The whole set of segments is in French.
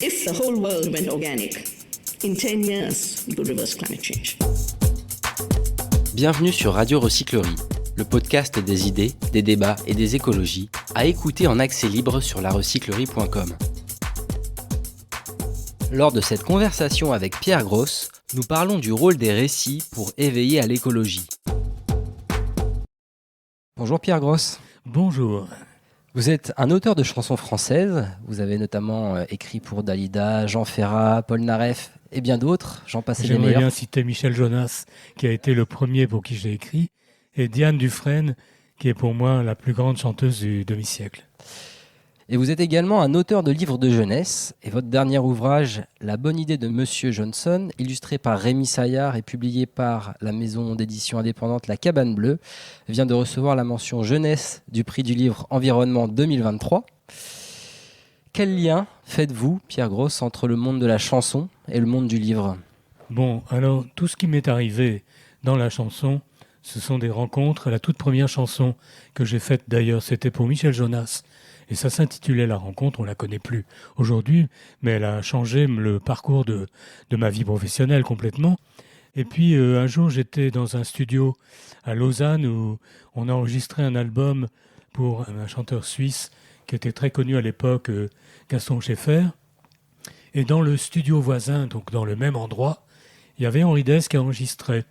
If the whole world went organic, in 10 years, we could reverse climate change. Bienvenue sur Radio Recyclerie, le podcast des idées, des débats et des écologies, à écouter en accès libre sur larecyclerie.com. Lors de cette conversation avec Pierre Gross, nous parlons du rôle des récits pour éveiller à l'écologie. Bonjour Pierre Gross. Bonjour. Vous êtes un auteur de chansons françaises. Vous avez notamment écrit pour Dalida, Jean Ferrat, Paul Naref et bien d'autres. J'en passe les meilleurs. J'aimerais bien citer Michel Jonas, qui a été le premier pour qui j'ai écrit, et Diane Dufresne, qui est pour moi la plus grande chanteuse du demi-siècle. Et vous êtes également un auteur de livres de jeunesse. Et votre dernier ouvrage, La bonne idée de Monsieur Johnson, illustré par Rémi Saillard et publié par la maison d'édition indépendante La Cabane Bleue, vient de recevoir la mention jeunesse du prix du livre Environnement 2023. Quel lien faites-vous, Pierre Gross, entre le monde de la chanson et le monde du livre ? Bon, alors, tout ce qui m'est arrivé dans la chanson, ce sont des rencontres. La toute première chanson que j'ai faite, d'ailleurs, c'était pour Michel Jonas. Et ça s'intitulait La rencontre, on ne la connaît plus aujourd'hui, mais elle a changé le parcours de ma vie professionnelle complètement. Et puis un jour, j'étais dans un studio à Lausanne où on a enregistré un album pour un chanteur suisse qui était très connu à l'époque, Gaston Schaeffer. Et dans le studio voisin, donc dans le même endroit, il y avait Henri Dess qui enregistrait.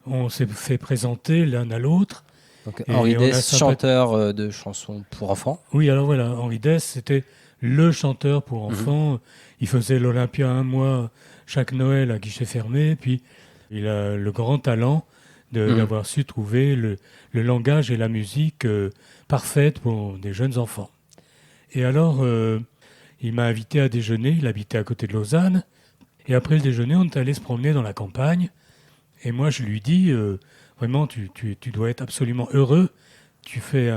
On s'est fait présenter l'un à l'autre. Donc, Henri Dess, chanteur de chansons pour enfants. Oui, alors voilà, Henri Dess, c'était le chanteur pour enfants. Il faisait l'Olympia un mois chaque Noël à guichet fermé. Puis il a le grand talent d'avoir su trouver le langage et la musique parfaite pour des jeunes enfants. Et alors, il m'a invité à déjeuner. Il habitait à côté de Lausanne. Et après le déjeuner, on est allé se promener dans la campagne. Et moi, je lui dis... Vraiment, tu dois être absolument heureux. Tu fais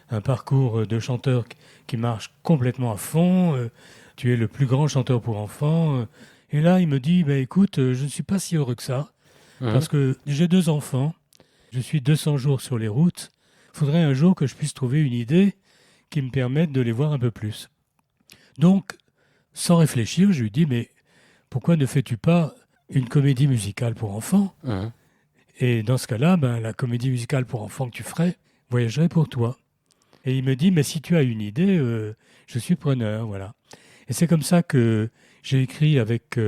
un parcours de chanteur qui marche complètement à fond. Tu es le plus grand chanteur pour enfants. Et là, il me dit, écoute, je ne suis pas si heureux que ça. Parce que j'ai 2 enfants. Je suis 200 jours sur les routes. Il faudrait un jour que je puisse trouver une idée qui me permette de les voir un peu plus. Donc, sans réfléchir, je lui dis, mais pourquoi ne fais-tu pas une comédie musicale pour enfants ? Et dans ce cas-là, la comédie musicale pour enfants que tu ferais voyagerait pour toi. Et il me dit, mais si tu as une idée, je suis preneur, voilà. Et c'est comme ça que j'ai écrit avec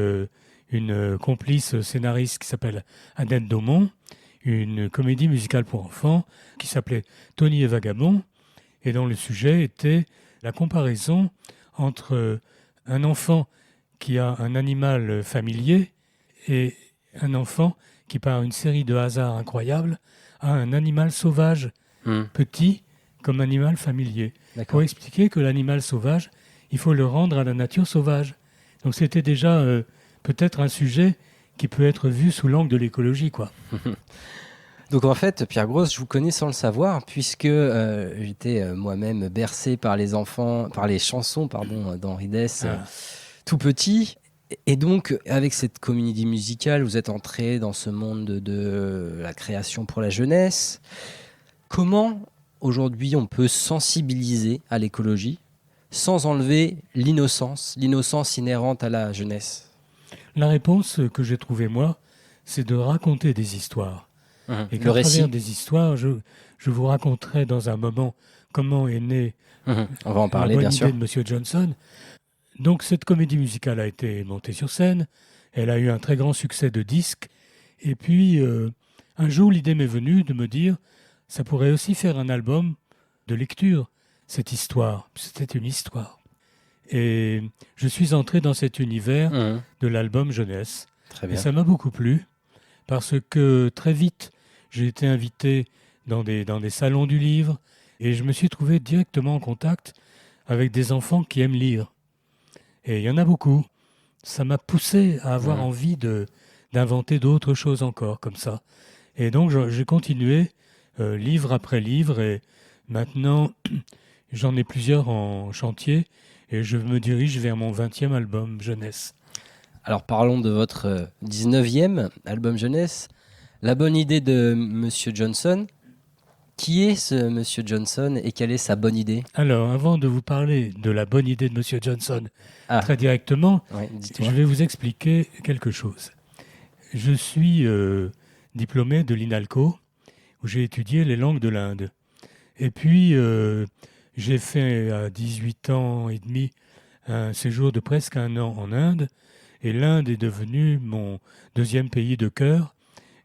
une complice scénariste qui s'appelle Annette Daumont, une comédie musicale pour enfants qui s'appelait Tony et Vagabond, et dont le sujet était la comparaison entre un enfant qui a un animal familier et un enfant qui, par une série de hasards incroyables, a un animal sauvage, petit, comme animal familier. D'accord. Pour expliquer que l'animal sauvage, il faut le rendre à la nature sauvage. Donc c'était déjà peut-être un sujet qui peut être vu sous l'angle de l'écologie, quoi. Donc en fait, Pierre Gross, je vous connais sans le savoir, puisque j'étais moi-même bercé par les chansons d'Henri Dess, tout petit. Et donc, avec cette comédie musicale, vous êtes entré dans ce monde de la création pour la jeunesse. Comment, aujourd'hui, on peut sensibiliser à l'écologie sans enlever l'innocence inhérente à la jeunesse ? La réponse que j'ai trouvée, moi, c'est de raconter des histoires. Et qu'à travers des histoires, je vous raconterai dans un moment comment est née on va en parler, la bonne bien sûr. idée de Monsieur Johnson. Donc cette comédie musicale a été montée sur scène, elle a eu un très grand succès de disque, et puis un jour l'idée m'est venue de me dire, ça pourrait aussi faire un album de lecture, cette histoire, c'était une histoire. Et je suis entré dans cet univers de l'album jeunesse, Très bien. et ça m'a beaucoup plu, parce que très vite j'ai été invité dans des salons du livre, et je me suis trouvé directement en contact avec des enfants qui aiment lire. Et il y en a beaucoup. Ça m'a poussé à avoir envie d'inventer d'autres choses encore, comme ça. Et donc, j'ai continué, livre après livre, et maintenant, j'en ai plusieurs en chantier, et je me dirige vers mon 20e album jeunesse. Alors, parlons de votre 19e album jeunesse, La bonne idée de Monsieur Johnson, Qui est ce Monsieur Johnson et quelle est sa bonne idée? Alors, avant de vous parler de la bonne idée de M. Johnson très directement, Ouais, dites-moi. je vais vous expliquer quelque chose. Je suis diplômé de l'INALCO, où j'ai étudié les langues de l'Inde. Et puis, j'ai fait à 18 ans et demi un séjour de presque 1 an en Inde. Et l'Inde est devenue mon deuxième pays de cœur.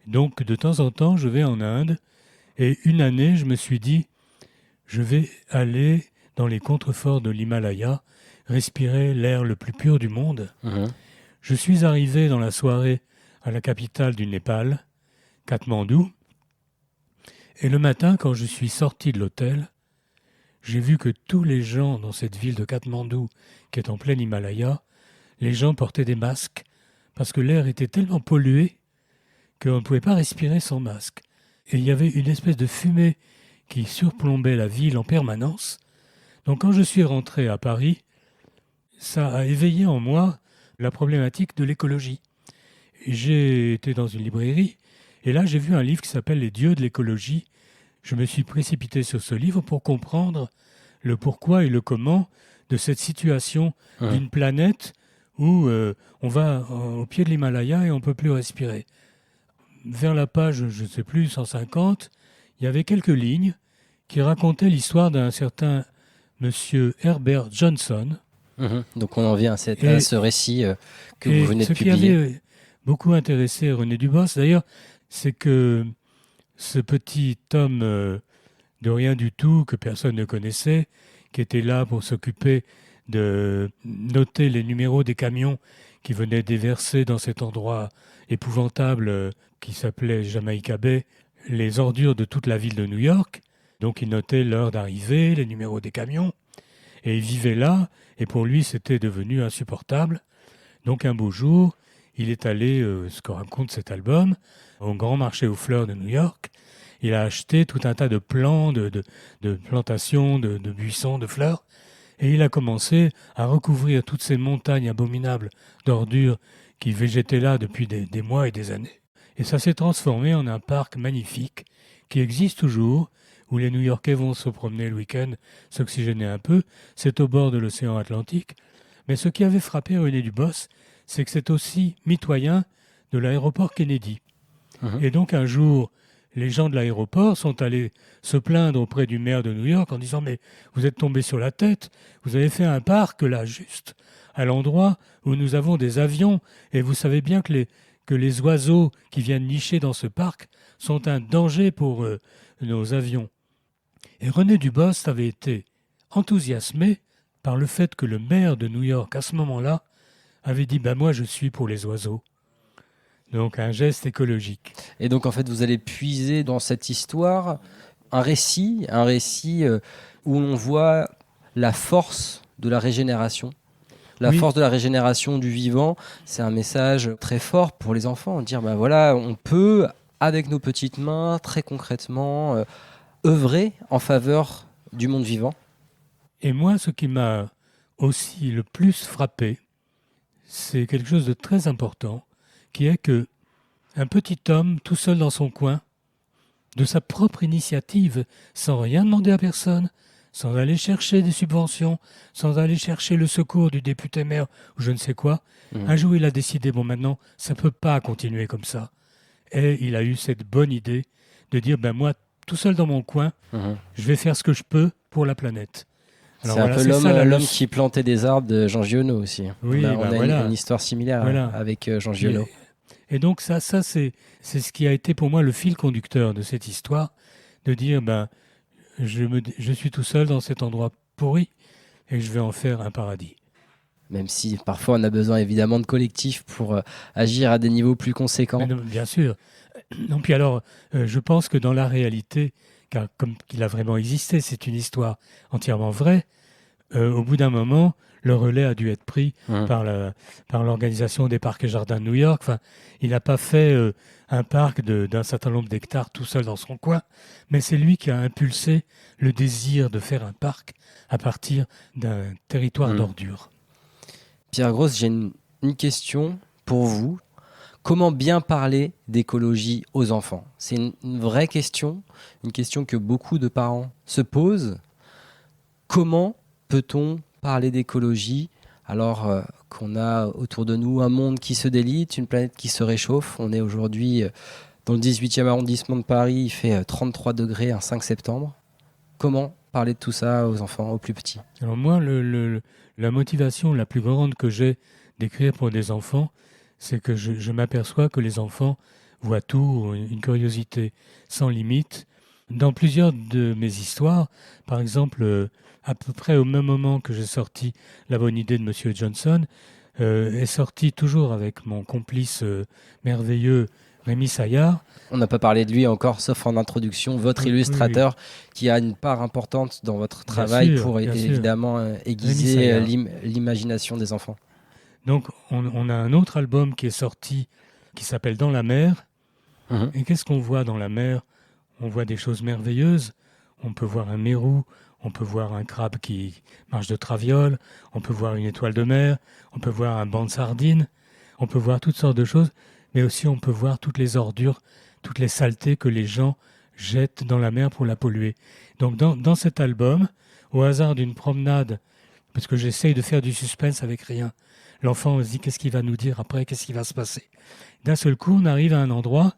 Donc, de temps en temps, je vais en Inde. Et une année, je me suis dit, je vais aller dans les contreforts de l'Himalaya, respirer l'air le plus pur du monde. Mhm. Je suis arrivé dans la soirée à la capitale du Népal, Katmandou. Et le matin, quand je suis sorti de l'hôtel, j'ai vu que tous les gens dans cette ville de Katmandou, qui est en plein Himalaya, les gens portaient des masques parce que l'air était tellement pollué qu'on ne pouvait pas respirer sans masque. Et il y avait une espèce de fumée qui surplombait la ville en permanence. Donc quand je suis rentré à Paris, ça a éveillé en moi la problématique de l'écologie. J'ai été dans une librairie et là j'ai vu un livre qui s'appelle Les dieux de l'écologie. Je me suis précipité sur ce livre pour comprendre le pourquoi et le comment de cette situation d'une planète où on va au pied de l'Himalaya et on ne peut plus respirer. Vers la page, je ne sais plus, 150, il y avait quelques lignes qui racontaient l'histoire d'un certain monsieur Herbert Johnson. Mhm. Donc on en vient à ce récit que vous venez de publier. Ce qui avait beaucoup intéressé René Dubos, d'ailleurs, c'est que ce petit homme de rien du tout, que personne ne connaissait, qui était là pour s'occuper de noter les numéros des camions qui venaient déverser dans cet endroit épouvantable qui s'appelait Jamaica Bay, les ordures de toute la ville de New York. Donc il notait l'heure d'arrivée, les numéros des camions, et il vivait là, et pour lui c'était devenu insupportable. Donc un beau jour, il est allé, ce que raconte cet album, au grand marché aux fleurs de New York. Il a acheté tout un tas de plants, de plantations, de buissons, de fleurs, et il a commencé à recouvrir toutes ces montagnes abominables d'ordures qui végétaient là depuis des mois et des années. Et ça s'est transformé en un parc magnifique qui existe toujours, où les New-Yorkais vont se promener le week-end, s'oxygéner un peu. C'est au bord de l'océan Atlantique. Mais ce qui avait frappé René Dubos, c'est que c'est aussi mitoyen de l'aéroport Kennedy. Et donc un jour, les gens de l'aéroport sont allés se plaindre auprès du maire de New York en disant « Mais vous êtes tombé sur la tête, vous avez fait un parc là, juste à l'endroit où nous avons des avions, et vous savez bien que les oiseaux qui viennent nicher dans ce parc sont un danger pour nos avions. » Et René Dubos avait été enthousiasmé par le fait que le maire de New York, à ce moment-là, avait dit « moi, je suis pour les oiseaux ». Donc un geste écologique. Et donc en fait, vous allez puiser dans cette histoire un récit où on voit la force de la régénération. La force de la régénération du vivant, c'est un message très fort pour les enfants. Dire, voilà, on peut, avec nos petites mains, très concrètement, œuvrer en faveur du monde vivant. Et moi, ce qui m'a aussi le plus frappé, c'est quelque chose de très important, qui est que un petit homme, tout seul dans son coin, de sa propre initiative, sans rien demander à personne, sans aller chercher des subventions, sans aller chercher le secours du député maire ou je ne sais quoi, un jour il a décidé, maintenant, ça ne peut pas continuer comme ça. Et il a eu cette bonne idée de dire, moi, tout seul dans mon coin, je vais faire ce que je peux pour la planète. Alors, c'est un peu l'homme qui plantait des arbres de Jean Giono aussi. Oui, on a une histoire similaire avec Jean Giono. Et donc ça c'est ce qui a été pour moi le fil conducteur de cette histoire, de dire je suis tout seul dans cet endroit pourri et je vais en faire un paradis. Même si parfois on a besoin évidemment de collectifs pour agir à des niveaux plus conséquents. Non, bien sûr. Non, puis alors, je pense que dans la réalité, car comme il a vraiment existé, c'est une histoire entièrement vraie, au bout d'un moment, le relais a dû être pris par l'organisation des parcs et jardins de New York. Enfin, il n'a pas fait un parc d'un certain nombre d'hectares tout seul dans son coin, mais c'est lui qui a impulsé le désir de faire un parc à partir d'un territoire d'ordures. Pierre Gross, j'ai une question pour vous. Comment bien parler d'écologie aux enfants? C'est une vraie question, une question que beaucoup de parents se posent. Comment peut-on parler d'écologie alors qu'on a autour de nous un monde qui se délite, une planète qui se réchauffe? On est aujourd'hui dans le 18e arrondissement de Paris, il fait 33 degrés un 5 septembre. Comment parler de tout ça aux enfants, aux plus petits? Alors moi, la motivation la plus grande que j'ai d'écrire pour des enfants, c'est que je m'aperçois que les enfants voient tout, une curiosité sans limite. Dans plusieurs de mes histoires, par exemple, à peu près au même moment que j'ai sorti La bonne idée de Monsieur Johnson, est sorti toujours avec mon complice merveilleux Rémi Saillard. On n'a pas parlé de lui encore, sauf en introduction, votre Oui, illustrateur qui a une part importante dans votre travail sûr, pour bien sûr. évidemment Rémi aiguiser Saillard. l'imagination des enfants. Donc on a un autre album qui est sorti qui s'appelle Dans la mer. Mhm. Et qu'est-ce qu'on voit dans la mer? On voit des choses merveilleuses. On peut voir un mérou, on peut voir un crabe qui marche de traviole, on peut voir une étoile de mer, on peut voir un banc de sardines, on peut voir toutes sortes de choses, mais aussi on peut voir toutes les ordures, toutes les saletés que les gens jettent dans la mer pour la polluer. Donc dans cet album, au hasard d'une promenade, parce que j'essaye de faire du suspense avec rien, l'enfant se dit qu'est-ce qu'il va nous dire après, qu'est-ce qui va se passer. D'un seul coup, on arrive à un endroit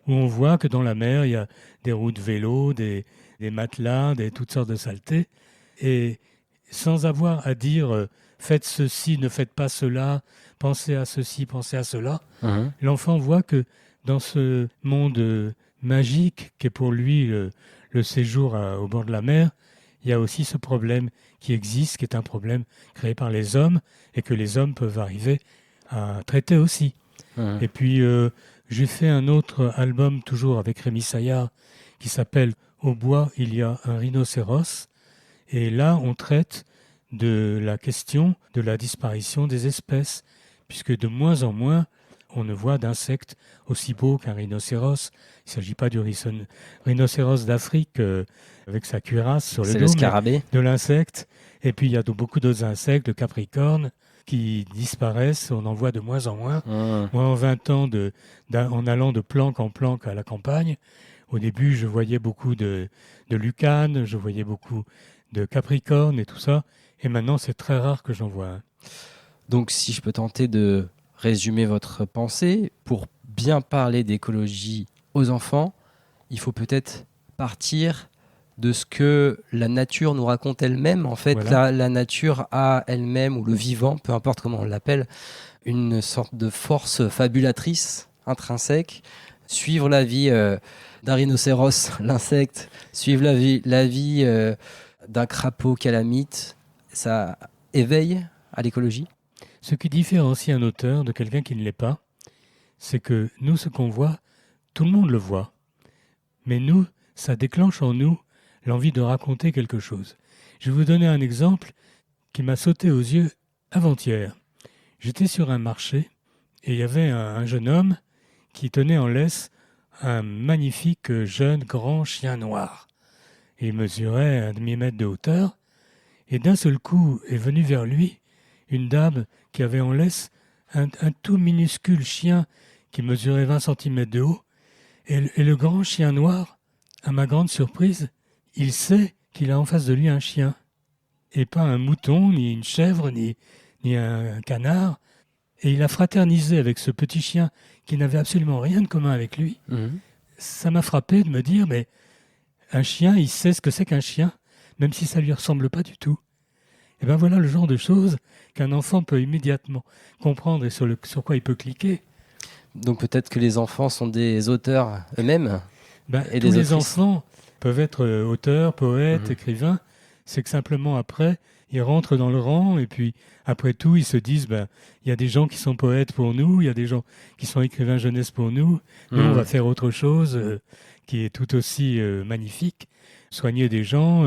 où on voit que dans la mer, il y a des roues de vélo, des matelas, toutes sortes de saletés. Et sans avoir à dire faites ceci, ne faites pas cela, pensez à ceci, pensez à cela, Mhm. l'enfant voit que dans ce monde magique qu'est pour lui le séjour au bord de la mer, il y a aussi ce problème qui existe, qui est un problème créé par les hommes et que les hommes peuvent arriver à traiter aussi. Mhm. Et puis, j'ai fait un autre album, toujours avec Rémi Saillard, qui s'appelle « Au bois, il y a un rhinocéros ». Et là, on traite de la question de la disparition des espèces, puisque de moins en moins, on ne voit d'insectes aussi beaux qu'un rhinocéros. Il ne s'agit pas du rhinocéros d'Afrique avec sa cuirasse sur le C'est dos, le mais scarabée. de l'insecte. Et puis, il y a beaucoup d'autres insectes, le capricorne, qui disparaissent. On en voit de moins en moins. Mhm. Moi, en 20 ans, en allant de planque en planque à la campagne, au début, je voyais beaucoup de lucanes, je voyais beaucoup de capricornes et tout ça. Et maintenant, c'est très rare que j'en vois un. Donc si je peux tenter de résumer votre pensée, pour bien parler d'écologie aux enfants, il faut peut-être partir de ce que la nature nous raconte elle-même. En fait, Voilà. la nature a elle-même, ou le vivant, peu importe comment on l'appelle, une sorte de force fabulatrice, intrinsèque. Suivre la vie d'un rhinocéros, l'insecte, suivre la vie d'un crapaud calamite, ça éveille à l'écologie. Ce qui différencie un auteur de quelqu'un qui ne l'est pas, c'est que nous, ce qu'on voit, tout le monde le voit. Mais nous, ça déclenche en nous l'envie de raconter quelque chose. Je vais vous donner un exemple qui m'a sauté aux yeux avant-hier. J'étais sur un marché et il y avait un jeune homme qui tenait en laisse un magnifique jeune grand chien noir. Il mesurait un demi-mètre de hauteur et d'un seul coup est venue vers lui une dame qui avait en laisse un tout minuscule chien qui mesurait 20 cm de haut. Et le grand chien noir, à ma grande surprise, il sait qu'il a en face de lui un chien. Et pas un mouton, ni une chèvre, ni un canard. Et il a fraternisé avec ce petit chien qui n'avait absolument rien de commun avec lui. Mhm. Ça m'a frappé de me dire, mais un chien, il sait ce que c'est qu'un chien, même si ça ne lui ressemble pas du tout. Et bien voilà le genre de choses qu'un enfant peut immédiatement comprendre et sur quoi il peut cliquer. Donc peut-être que les enfants sont des auteurs eux-mêmes et Tous des les autrices. enfants peuvent être auteurs, poètes, Mhm. écrivains. C'est que simplement après, ils rentrent dans le rang et puis après tout, ils se disent, il y a des gens qui sont poètes pour nous, il y a des gens qui sont écrivains jeunesse pour nous. Nous, on va faire autre chose qui est tout aussi magnifique. Soigner des gens,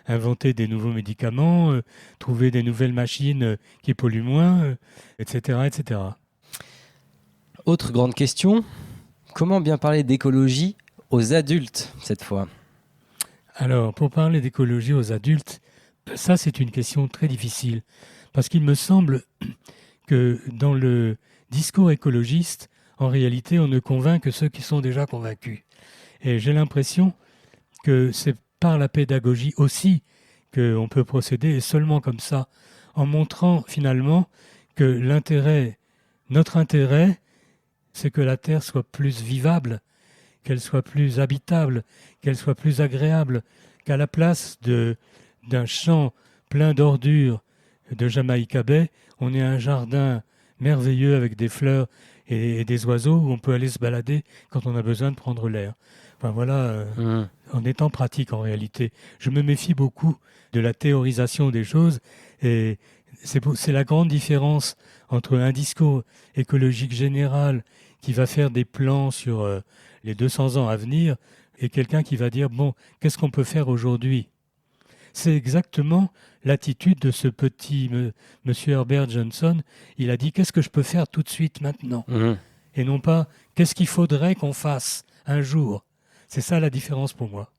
inventer des nouveaux médicaments, trouver des nouvelles machines qui polluent moins, etc., etc. Autre grande question, comment bien parler d'écologie aux adultes cette fois? Alors, pour parler d'écologie aux adultes, ça c'est une question très difficile, parce qu'il me semble que dans le discours écologiste, en réalité, on ne convainc que ceux qui sont déjà convaincus. Et j'ai l'impression que c'est par la pédagogie aussi qu'on peut procéder, et seulement comme ça, en montrant finalement que notre intérêt, c'est que la Terre soit plus vivable, qu'elle soit plus habitable, qu'elle soit plus agréable, qu'à la place d'un champ plein d'ordures de Jamaïca Bay, on ait un jardin merveilleux avec des fleurs et des oiseaux où on peut aller se balader quand on a besoin de prendre l'air. Enfin voilà, en étant pratique en réalité. Je me méfie beaucoup de la théorisation des choses et c'est la grande différence entre un discours écologique général qui va faire des plans sur les 200 ans à venir et quelqu'un qui va dire, bon, qu'est-ce qu'on peut faire aujourd'hui ? C'est exactement l'attitude de ce petit monsieur Herbert Johnson. Il a dit, qu'est-ce que je peux faire tout de suite maintenant ? Et non pas, qu'est-ce qu'il faudrait qu'on fasse un jour ? C'est ça la différence pour moi.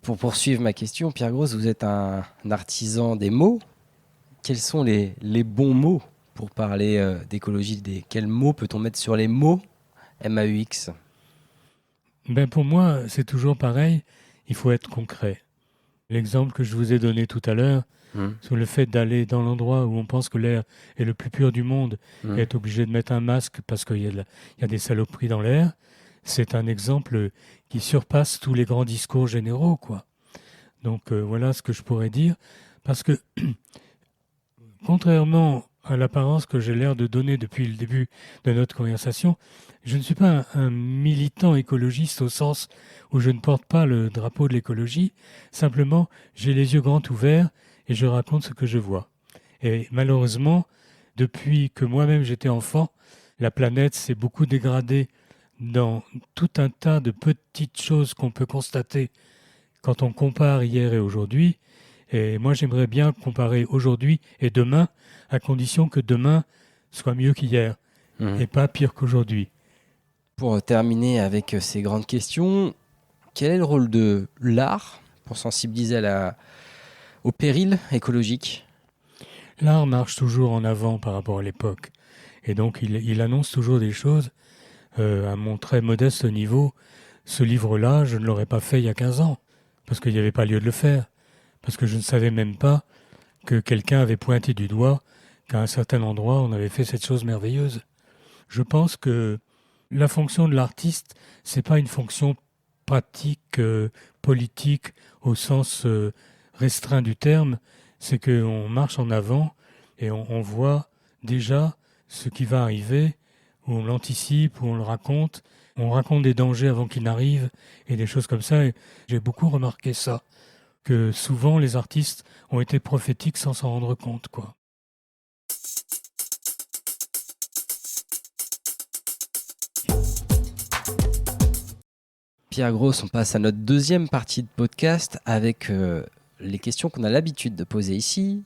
Pour poursuivre ma question, Pierre Gross, vous êtes un artisan des mots. Quels sont les bons mots pour parler d'écologie ? Quels mots peut-on mettre sur les mots MAUX ? Ben pour moi, c'est toujours pareil. Il faut être concret. L'exemple que je vous ai donné tout à l'heure, sur le fait d'aller dans l'endroit où on pense que l'air est le plus pur du monde et être obligé de mettre un masque parce qu'il y a des saloperies dans l'air, c'est un exemple qui surpasse tous les grands discours généraux, quoi. Donc voilà ce que je pourrais dire. Parce que, contrairement à l'apparence que j'ai l'air de donner depuis le début de notre conversation, je ne suis pas un militant écologiste au sens où je ne porte pas le drapeau de l'écologie. Simplement, j'ai les yeux grands ouverts et je raconte ce que je vois. Et malheureusement, depuis que moi-même j'étais enfant, la planète s'est beaucoup dégradée dans tout un tas de petites choses qu'on peut constater quand on compare hier et aujourd'hui. Et moi, j'aimerais bien comparer aujourd'hui et demain, à condition que demain soit mieux qu'hier et pas pire qu'aujourd'hui. Pour terminer avec ces grandes questions, quel est le rôle de l'art pour sensibiliser au péril écologique ? L'art marche toujours en avant par rapport à l'époque. Et donc, il annonce toujours des choses. À mon très modeste niveau, ce livre-là, je ne l'aurais pas fait il y a 15 ans, parce qu'il n'y avait pas lieu de le faire. Parce que je ne savais même pas que quelqu'un avait pointé du doigt qu'à un certain endroit, on avait fait cette chose merveilleuse. Je pense que la fonction de l'artiste, c'est pas une fonction pratique, politique, au sens restreint du terme. C'est qu'on marche en avant et on voit déjà ce qui va arriver, où on l'anticipe, où on le raconte. On raconte des dangers avant qu'ils n'arrivent et des choses comme ça. Et j'ai beaucoup remarqué ça, que souvent les artistes ont été prophétiques sans s'en rendre compte, quoi. Pierre Gross, on passe à notre deuxième partie de podcast avec les questions qu'on a l'habitude de poser ici.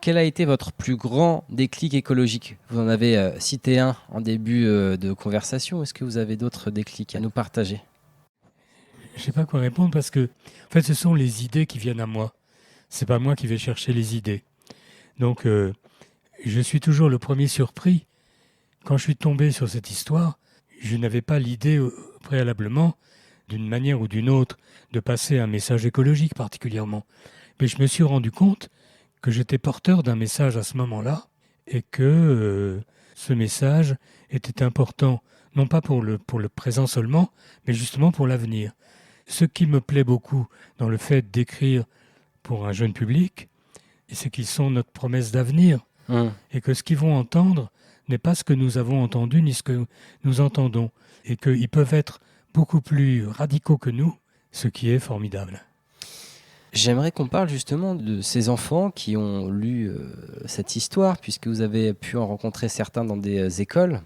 Quel a été votre plus grand déclic écologique ? Vous en avez cité un en début de conversation. Est-ce que vous avez d'autres déclics à nous partager ? Je ne sais pas quoi répondre parce que, en fait, ce sont les idées qui viennent à moi. C'est pas moi qui vais chercher les idées. Donc, je suis toujours le premier surpris. Quand je suis tombé sur cette histoire, je n'avais pas l'idée préalablement, d'une manière ou d'une autre, de passer un message écologique particulièrement. Mais je me suis rendu compte que j'étais porteur d'un message à ce moment-là et que ce message était important, non pas pour le présent seulement, mais justement pour l'avenir. Ce qui me plaît beaucoup dans le fait d'écrire pour un jeune public, c'est qu'ils sont notre promesse d'avenir et que ce qu'ils vont entendre n'est pas ce que nous avons entendu ni ce que nous entendons et qu'ils peuvent être beaucoup plus radicaux que nous, ce qui est formidable. J'aimerais qu'on parle justement de ces enfants qui ont lu cette histoire, puisque vous avez pu en rencontrer certains dans des écoles.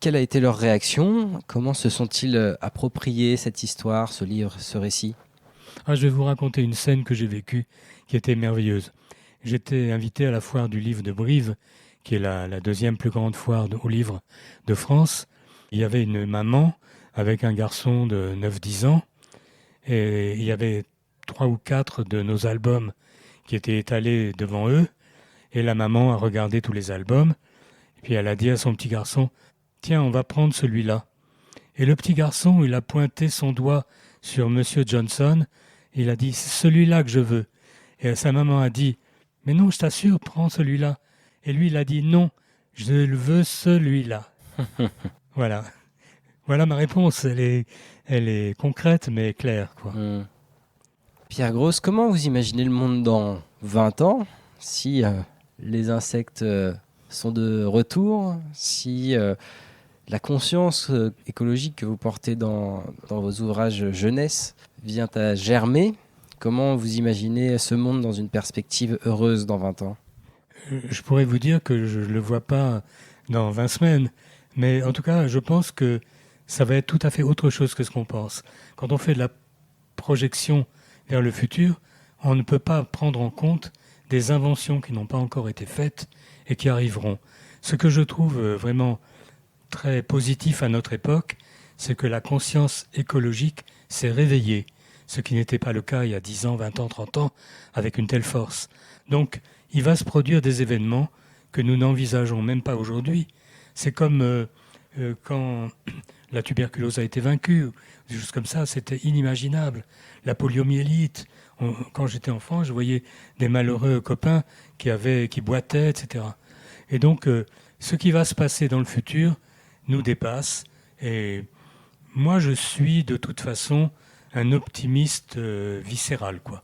Quelle a été leur réaction ? Comment se sont-ils appropriés cette histoire, ce livre, ce récit ? Je vais vous raconter une scène que j'ai vécue qui était merveilleuse. J'étais invité à la foire du livre de Brive, qui est la deuxième plus grande foire aux livres de France. Il y avait une maman avec un garçon de 9-10 ans et il y avait 3 ou 4 de nos albums qui étaient étalés devant eux et la maman a regardé tous les albums et puis elle a dit à son petit garçon « tiens, on va prendre celui-là. Et le petit garçon, il a pointé son doigt sur Monsieur Johnson. Il a dit, c'est celui-là que je veux. Et sa maman a dit, mais non, je t'assure, prends celui-là. Et lui, il a dit, non, je veux celui-là. Voilà. Voilà ma réponse. Elle est concrète, mais claire, quoi. Pierre Gross, comment vous imaginez le monde dans 20 ans, si les insectes sont de retour, si la conscience écologique que vous portez dans vos ouvrages jeunesse vient à germer? Comment vous imaginez ce monde dans une perspective heureuse dans 20 ans? Je pourrais vous dire que je ne le vois pas dans 20 semaines, mais en tout cas, je pense que ça va être tout à fait autre chose que ce qu'on pense. Quand on fait de la projection vers le futur, on ne peut pas prendre en compte des inventions qui n'ont pas encore été faites et qui arriveront. Ce que je trouve vraiment très positif à notre époque, c'est que la conscience écologique s'est réveillée, ce qui n'était pas le cas il y a 10 ans, 20 ans, 30 ans, avec une telle force. Donc, il va se produire des événements que nous n'envisageons même pas aujourd'hui. C'est comme quand la tuberculose a été vaincue, des choses comme ça, c'était inimaginable. La poliomyélite, quand j'étais enfant, je voyais des malheureux copains qui boitaient, etc. Et donc, ce qui va se passer dans le futur nous dépasse. Et moi, je suis de toute façon un optimiste viscéral, quoi.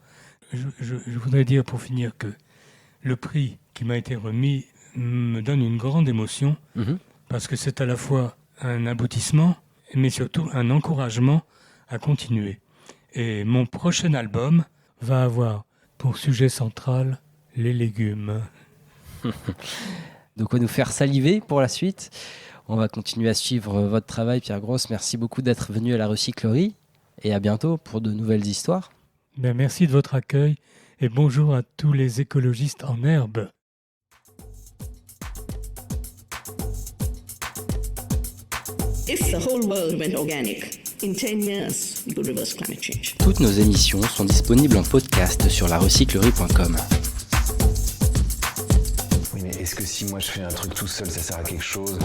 Je voudrais dire pour finir que le prix qui m'a été remis me donne une grande émotion parce que c'est à la fois un aboutissement, mais surtout un encouragement à continuer. Et mon prochain album va avoir pour sujet central les légumes. De quoi nous faire saliver pour la suite. On va continuer à suivre votre travail, Pierre Gross. Merci beaucoup d'être venu à la recyclerie et à bientôt pour de nouvelles histoires. Merci de votre accueil et bonjour à tous les écologistes en herbe. If the whole world went organic, in 10 years, we could reverse climate change. Toutes nos émissions sont disponibles en podcast sur larecyclerie.com. Oui, mais est-ce que si moi je fais un truc tout seul, ça sert à quelque chose ?